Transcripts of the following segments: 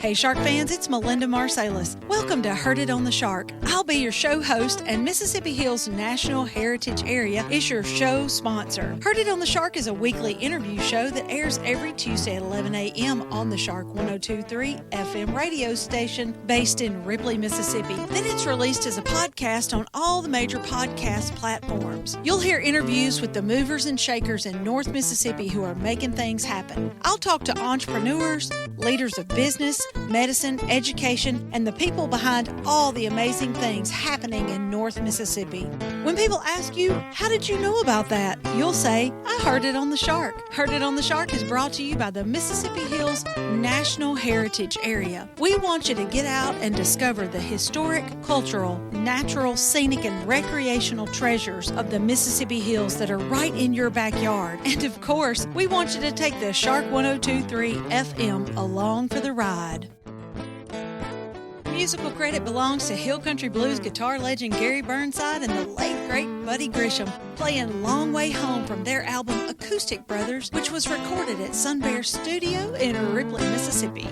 Hey Shark fans, it's Melinda Marsalis. Welcome to Heard It on the Shark. I'll be your show host, and Mississippi Hills National Heritage Area is your show sponsor. Heard It on the Shark is a weekly interview show that airs every Tuesday at 11 a.m. on the Shark 102.3 FM radio station based in Ripley, Mississippi. Then it's released as a podcast on all the major podcast platforms. You'll hear interviews with the movers and shakers in North Mississippi who are making things happen. I'll talk to entrepreneurs, leaders of business, medicine, education, and the people behind all the amazing things happening in North Mississippi. When people ask you, how did you know about that? You'll say, I heard it on the Shark. Heard It on the Shark is brought to you by the Mississippi Hills National Heritage Area. We want you to get out and discover the historic, cultural, natural, scenic, and recreational treasures of the Mississippi Hills that are right in your backyard. And of course, we want you to take the Shark 102.3 FM along for the ride. Musical credit belongs to Hill Country Blues guitar legend Gary Burnside and the late great Buddy Grisham, playing Long Way Home from their album Acoustic Brothers, which was recorded at Sun Bear Studio in Ripley, Mississippi.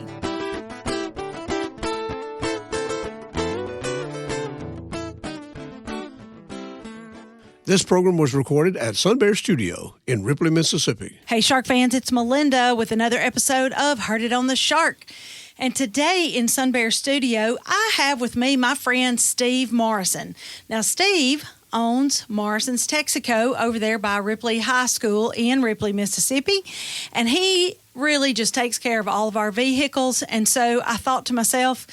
This program was recorded at Sun Bear Studio in Ripley, Mississippi. Hey Shark fans, it's Melinda with another episode of Heard It on the Shark. And today in Sun Bear Studio, I have with me my friend Steve Morrison. Now, Steve owns Morrison's Texaco over there by Ripley High School in Ripley, Mississippi. And he really just takes care of all of our vehicles. And so I thought to myself,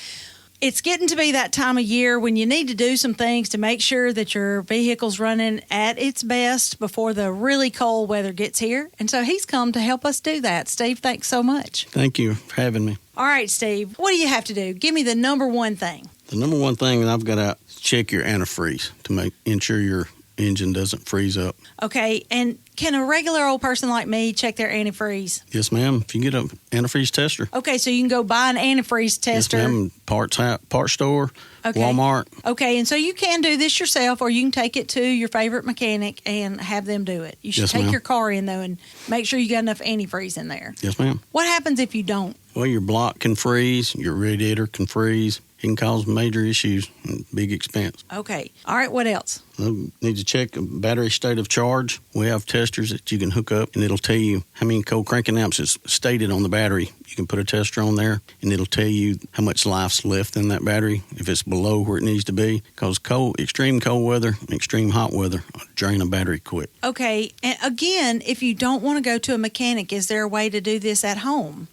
it's getting to be that time of year when you need to do some things to make sure that your vehicle's running at its best before the really cold weather gets here. And so he's come to help us do that. Steve, thanks so much. Thank you for having me. All right, Steve, what do you have to do? Give me the number one thing. The number one thing that I've got to check your antifreeze to ensure your engine doesn't freeze up. Okay, and can a regular old person like me check their antifreeze? Yes, ma'am. If you get an antifreeze tester. Okay, so you can go buy an antifreeze tester. Yes, ma'am. Parts store, okay. Walmart. Okay, and so you can do this yourself, or you can take it to your favorite mechanic and have them do it. You should take your car in, though, and make sure you got enough antifreeze in there. Yes, ma'am. What happens if you don't? Well, your block can freeze, your radiator can freeze. It can cause major issues and big expense. Okay. All right, what else? You need to check a battery state of charge. We have testers that you can hook up, and it'll tell you how many cold cranking amps is stated on the battery. You can put a tester on there, and it'll tell you how much life's left in that battery, if it's below where it needs to be. Because extreme cold weather and extreme hot weather drain a battery quick. Okay. And again, if you don't want to go to a mechanic, is there a way to do this at home?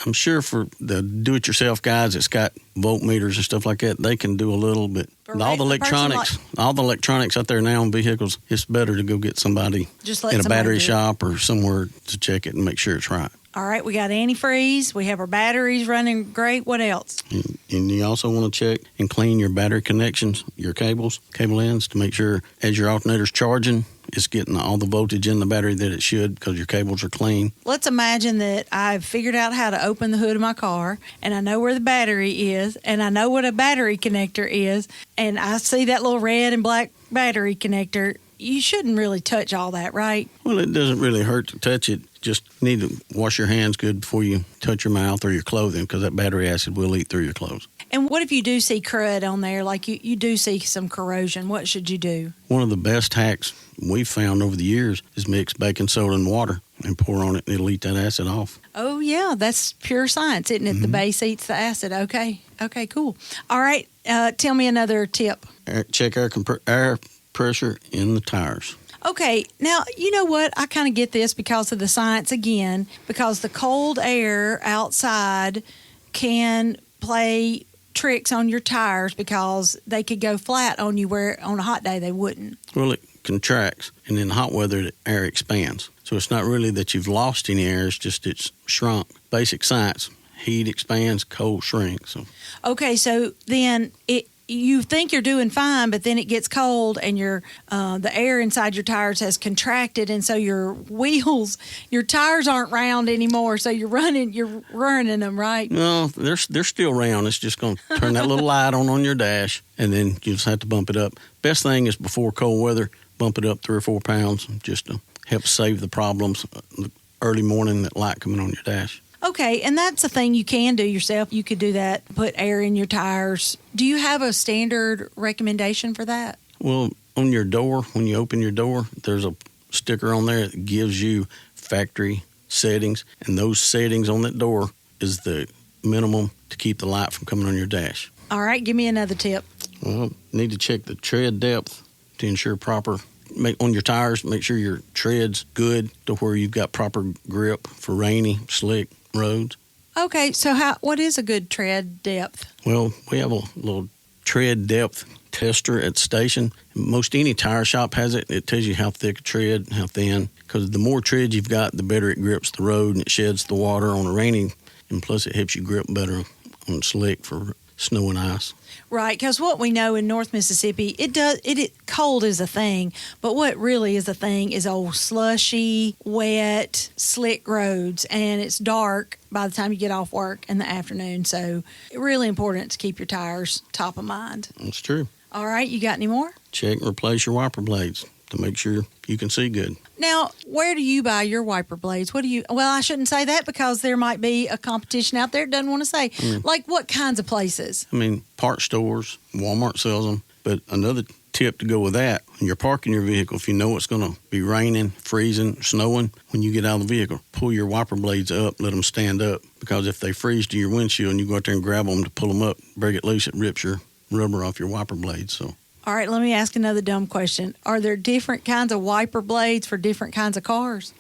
I'm sure for the do-it-yourself guys that's got voltmeters and stuff like that, they can do a little bit. All the electronics out there now in vehicles, it's better to go get somebody in a battery shop or somewhere to check it and make sure it's right. All right, we got antifreeze. We have our batteries running great. What else? And you also want to check and clean your battery connections, your cable ends, to make sure as your alternator's charging, it's getting all the voltage in the battery that it should because your cables are clean. Let's imagine that I've figured out how to open the hood of my car, and I know where the battery is, and I know what a battery connector is, and I see that little red and black battery connector. You shouldn't really touch all that, right? Well, it doesn't really hurt to touch it. Just need to wash your hands good before you touch your mouth or your clothing because that battery acid will eat through your clothes. And what if you do see crud on there, like you do see some corrosion? What should you do? One of the best hacks we've found over the years is mix baking soda and water and pour on it, and it'll eat that acid off. Oh, yeah, that's pure science, isn't it? Mm-hmm. The base eats the acid. Okay, cool. All right, tell me another tip. Check air pressure in the tires. Okay, now, you know what? I kind of get this because of the science again, because the cold air outside can play tricks on your tires because they could go flat on you where on a hot day they wouldn't. Well, it contracts, and in hot weather, the air expands. So it's not really that you've lost any air, it's just it's shrunk. Basic science, heat expands, cold shrinks. So. Okay, so then you think you're doing fine, but then it gets cold and the air inside your tires has contracted, and so your tires aren't round anymore. So you're running them, right? No, they're still round. It's just going to turn that little light on your dash, and then you just have to bump it up. Best thing is before cold weather, bump it up 3 or 4 pounds just to help save the problems. early morning that light coming on your dash. Okay, and that's a thing you can do yourself. You could do that, put air in your tires. Do you have a standard recommendation for that? Well, on your door, when you open your door, there's a sticker on there that gives you factory settings, and those settings on that door is the minimum to keep the light from coming on your dash. All right, give me another tip. Well, you need to check the tread depth to ensure proper. On your tires, make sure your tread's good to where you've got proper grip for rainy, slick roads. Okay, so what is a good tread depth? Well, we have a little tread depth tester at the station. Most any tire shop has it. It tells you how thick a tread, how thin, because the more tread you've got, the better it grips the road and it sheds the water on a rainy, and plus it helps you grip better on slick for snow and ice. Right, because what we know in North Mississippi, cold is a thing, but what really is a thing is old slushy, wet, slick roads, and it's dark by the time you get off work in the afternoon, so it's really important to keep your tires top of mind. That's true. All right, you got any more? Check and replace your wiper blades to make sure you can see good. Now, where do you buy your wiper blades? Well, I shouldn't say that because there might be a competition out there that doesn't want to say. Like what kinds of places? Part stores, Walmart sells them. But another tip to go with that, when you're parking your vehicle, if you know it's going to be raining, freezing, snowing, when you get out of the vehicle, pull your wiper blades up, let them stand up. Because if they freeze to your windshield and you go out there and grab them to pull them up, break it loose, it rips your rubber off your wiper blades. So. All right, let me ask another dumb question. Are there different kinds of wiper blades for different kinds of cars?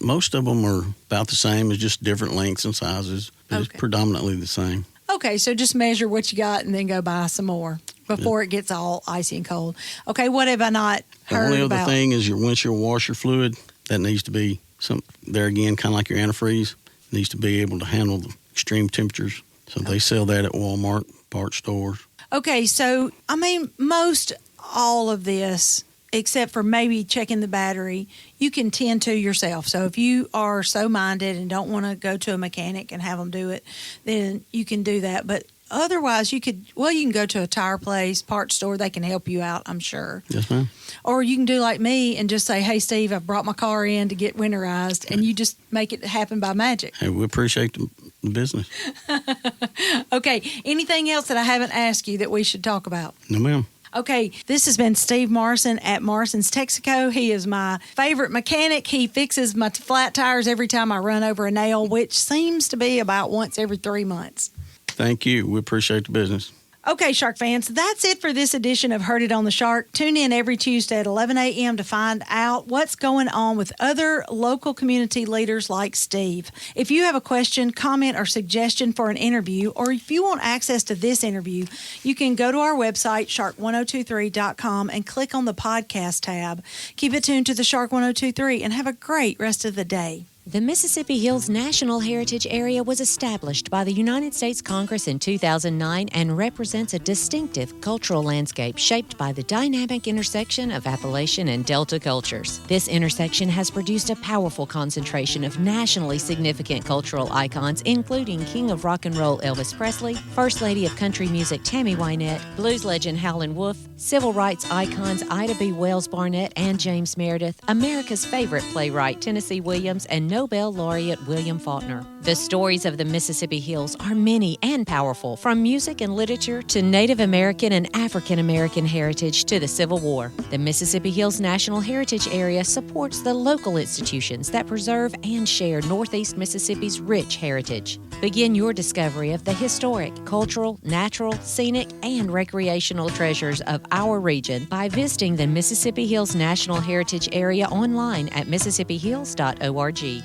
Most of them are about the same, it's just different lengths and sizes, but It's predominantly the same. Okay, so just measure what you got and then go buy some more before it gets all icy and cold. Okay, what have I not heard about? The only other thing is your windshield washer fluid. That needs to be there again, kind of like your antifreeze. It needs to be able to handle the extreme temperatures. So they sell that at Walmart, part stores. Okay, so, most all of this, except for maybe checking the battery, you can tend to yourself. So if you are so minded and don't want to go to a mechanic and have them do it, then you can do that. But otherwise, you can go to a tire place, parts store. They can help you out, I'm sure. Yes, ma'am. Or you can do like me and just say, hey, Steve, I brought my car in to get winterized, and you just make it happen by magic. Hey, we appreciate the business. Okay, anything else that I haven't asked you that we should talk about? No, ma'am. Okay, this has been Steve Morrison at Morrison's Texaco. He is my favorite mechanic. He fixes my flat tires every time I run over a nail, which seems to be about once every 3 months. Thank you. We appreciate the business. Okay, Shark fans, that's it for this edition of Heard It on the Shark. Tune in every Tuesday at 11 a.m. to find out what's going on with other local community leaders like Steve. If you have a question, comment, or suggestion for an interview, or if you want access to this interview, you can go to our website, shark1023.com, and click on the podcast tab. Keep it tuned to the Shark 1023 and have a great rest of the day. The Mississippi Hills National Heritage Area was established by the United States Congress in 2009 and represents a distinctive cultural landscape shaped by the dynamic intersection of Appalachian and Delta cultures. This intersection has produced a powerful concentration of nationally significant cultural icons, including King of Rock and Roll Elvis Presley, First Lady of Country Music Tammy Wynette, blues legend Howlin' Wolf, civil rights icons Ida B. Wells Barnett and James Meredith, America's favorite playwright Tennessee Williams, and Nobel laureate William Faulkner. The stories of the Mississippi Hills are many and powerful, from music and literature to Native American and African American heritage to the Civil War. The Mississippi Hills National Heritage Area supports the local institutions that preserve and share Northeast Mississippi's rich heritage. Begin your discovery of the historic, cultural, natural, scenic, and recreational treasures of our region by visiting the Mississippi Hills National Heritage Area online at mississippiHills.org.